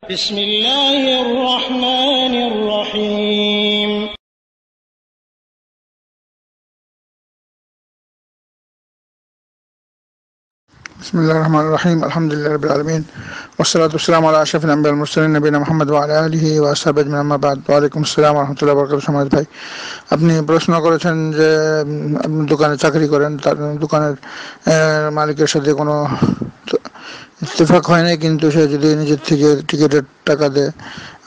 بسم الله الرحمن الرحيم بسم الله الرحمن الرحيم الحمد لله رب العالمين والصلاة والسلام على أشرف الأنبياء والمرسلين نبينا محمد وعلى آله وأصحابه أجمعين أما بعد ওয়ালাইকুম আসসালাম ওয়া রাহমাতুল্লাহি ওয়া বারাকাতুহু। সমাজ ভাই, আপনি প্রশ্ন করেছেন যে আপনি দোকানে চাকরি করেন, তার দোকানের মালিকের সাথে কোনো ইত্তেফাক হয় না, কিন্তু সে যদি নিজের থেকে টিকিটের টাকা দেয়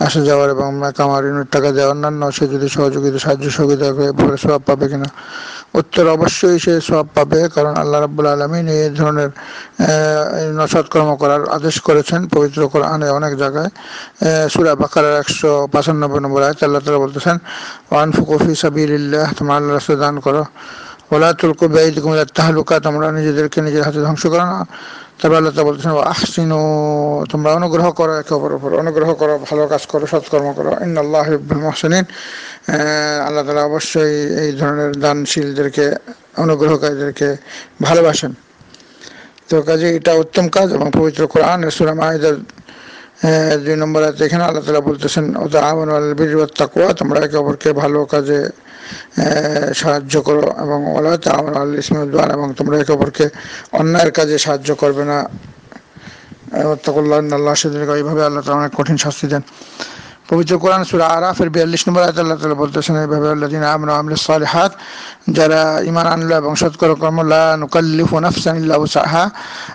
আসা যাওয়ার এবং কামার ইউনিট টাকা দেয় অন্যান্য, সে যদি সাহায্য সহযোগিতা করে সওয়াব পাবে কিনা? উত্তর, অবশ্যই সে সওয়াব পাবে, কারণ আল্লাহ রাব্বুল আলামিন এই ধরনের সৎকর্ম করার আদেশ করেছেন পবিত্র কোরআনে অনেক জায়গায়। সূরা বাকারার 195 নম্বর আয়াতে আল্লাহ তাআলা বলতেছেন, ওয়ানফিকু ফি সাবিলিল্লাহ, তোমরা আল্লাহর রাস্তায় দান করো, ওয়ালা তুলকু বিআইদিকুম ইলা তাহলুকা, তোমরা নিজেদেরকে নিজের হাতে ধ্বংস করো না। তারপর আল্লাহ তাআলা বলতেছেন, ওয়া আহসিনু, তোমরা অনুগ্রহ করো, একে অপরের উপর অনুগ্রহ করো, ভালো কাজ করো, সৎকর্ম করো। ইন্নাল্লাহা ইউহিব্বুল মুহসিনিন, আল্লাহ তাআলা অবশ্যই এই ধরনের দানশীলদেরকে, অনুগ্রহকারীদেরকে ভালোবাসেন। তো কাজে এটা উত্তম কাজ। এবং পবিত্র কোরআন সূরা মাইদার 2 নম্বর আয়াতে এখানে আল্লাহ তাআলা বলতেছেন, ওয়াতাআওয়ানু আলাল বিররি ওয়াত তাকওয়া, তোমরা একে অপরকে ভালো কাজে সাহায্য করো, এবং ওয়ালা তাআওয়ানু আলাল ইসমি ওয়াল উদওয়ান, এবং তোমরা একে অপরকে অন্যায়ের কাজে সাহায্য করবে না। ওয়াত্তাকুল্লাহ ইন্নাল্লাহা শাদীদুল ইকাব, এইভাবে আল্লাহ তাআলা অনেক কঠিন শাস্তি দেন। পবিত্র কোরআন সূরা আরাফের 42 নম্বর আয়াতে আল্লাহ তাআলা বলতেছেন এইভাবে, আল্লাযীনা আমানু ওয়া আমিলুস সালিহাত, যারা ঈমান আনলো এবং সৎকর্ম, লা নুকাল্লিফু নাফসান ইল্লা উসআহা,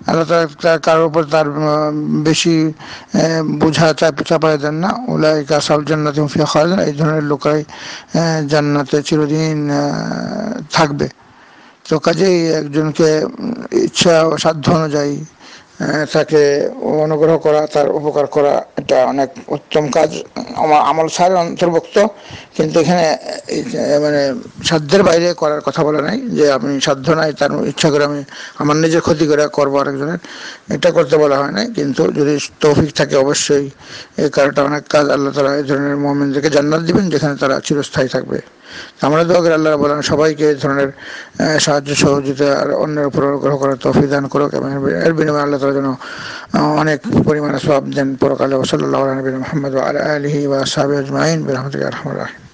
আল্লাহ তাআলা কারোর উপর তার বেশি বোঝা চাপায় দেন না। উলাইকা আসহাবুল জান্নাতি হুম ফিহা খালিদুন, এই ধরনের লোকরাই জান্নাতে চিরদিন থাকবে। তো কাজেই একজনকে ইচ্ছা ও সাধ্য অনুযায়ী তাকে অনুগ্রহ করা, তার উপকার করা, এটা অনেক উত্তম কাজ, আমল সারের অন্তর্ভুক্ত। কিন্তু এখানে মানে সাধ্যের বাইরে করার কথা বলা নাই, যে আমি সাধ্য নাই তার ইচ্ছা করে আমি আমার নিজের ক্ষতি করে করবো আরেকজনের, এটা করতে বলা হয় নাই। কিন্তু যদি তৌফিক থাকে অবশ্যই এই কারণটা অনেক কাজ। আল্লাহ তাআলা এই ধরনের মুমিনদেরকে জান্নাত দিবেন, যেখানে তারা চিরস্থায়ী থাকবে। আমরা দোয়া করি আল্লাহ বলেন সবাইকে এই ধরনের সাহায্য সহযোগিতা আর অন্যের উপর অনুগ্রহ করার তৌফিক দান করুক, এবং এর বিনিময়ে আল্লাহ তাআলা যেন অনেক পরিমাণে সওয়াব দেন পরকালে। সাল্লাল্লাহু আলা নবিয়িনা মুহাম্মদ ওয়া আলা আলিহি ওয়া আসহাবিহি আজমাইন বিরহমাতিকা ইয়া আরহামার রাহিমিন।